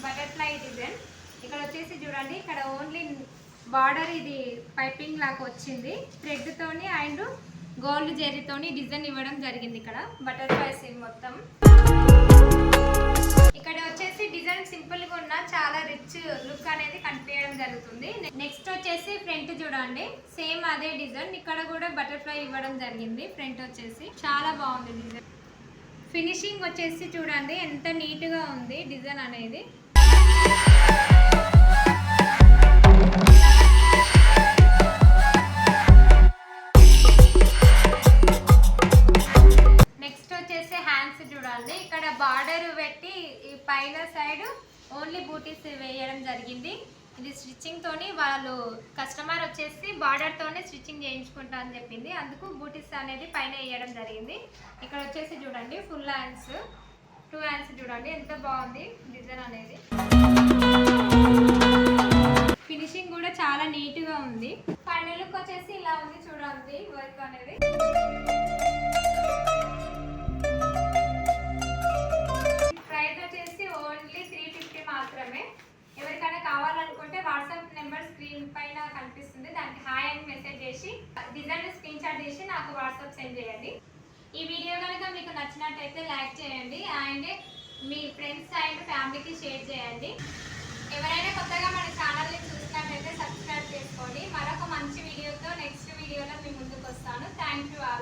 Butterfly design. ఇక్కడ వచ్చేసి చూడండి, ఇక్కడ ఓన్లీ బార్డర్ ఇది పైపింగ్ లాగా వచ్చింది, థ్రెడ్ తోని అండ్ గోల్డ్ జెరీతోని డిజైన్ ఇవ్వడం జరిగింది. ఇక్కడ బటర్ఫ్లైస్ మొత్తం. ఇక్కడ వచ్చేసి డిజైన్ సింపుల్ గా ఉన్న చాలా రిచ్ లుక్ అనేది కనిపించడం జరుగుతుంది. నెక్స్ట్ వచ్చేసి ఫ్రంట్ చూడండి, సేమ్ అదే డిజైన్, ఇక్కడ కూడా బటర్ఫ్లై ఇవ్వడం జరిగింది. ఫ్రంట్ వచ్చేసి చాలా బాగుంది డిజైన్. ఫినిషింగ్ వచ్చేసి చూడండి ఎంత నీట్ గా ఉంది డిజైన్ అనేది. నెక్స్ట్ వచ్చేసి హ్యాండ్స్ చూడండి, ఇక్కడ బార్డర్ పెట్టి ఈ పైన సైడ్ ఓన్లీ బూటీస్ వేయడం జరిగింది. ఇది స్టిచ్చింగ్ తోని వాళ్ళు కస్టమర్ వచ్చేసి బార్డర్ తోనే స్టిచ్చింగ్ చేయించుకుంటా అని చెప్పింది, అందుకు బూటీస్ అనేది పైన వేయడం జరిగింది. ఇక్కడ వచ్చేసి చూడండి ఫుల్ హ్యాండ్స్, 2 హ్యాండ్స్ చూడండి ఎంత బాగుంది డిజైన్ అనేది. ఫినిషింగ్ కూడా చాలా నీట్ గా ఉంది. ఫైనల్ లుక్ వచ్చేసి ఇలా ఉంది చూడండి వర్క్ అనేది. ప్రైస్ వచ్చేసి ఓన్లీ 350 మాత్రమే. ఎవరికైనా కావాలనుకుంటే వాట్సాప్ నెంబర్ స్క్రీన్ పైన కనిపిస్తుంది, దానికి హాయ్ అని మెసేజ్ చేసి డిజైన్ స్క్రీన్ షాట్ చేసి నాకు వాట్సాప్ సెండ్ చేయండి. ఈ వీడియో కనుక మీకు నచ్చినట్టయితే లైక్ చేయండి అండ్ మీ ఫ్రెండ్స్ అండ్ ఫ్యామిలీకి షేర్ చేయండి. ఎవరైనా కొత్తగా మన ఛానల్ని చూసినట్టయితే సబ్స్క్రైబ్ చేసుకోండి. మరొక మంచి వీడియోతో నెక్స్ట్ వీడియోలో మీ ముందుకు వస్తాను. Thank you.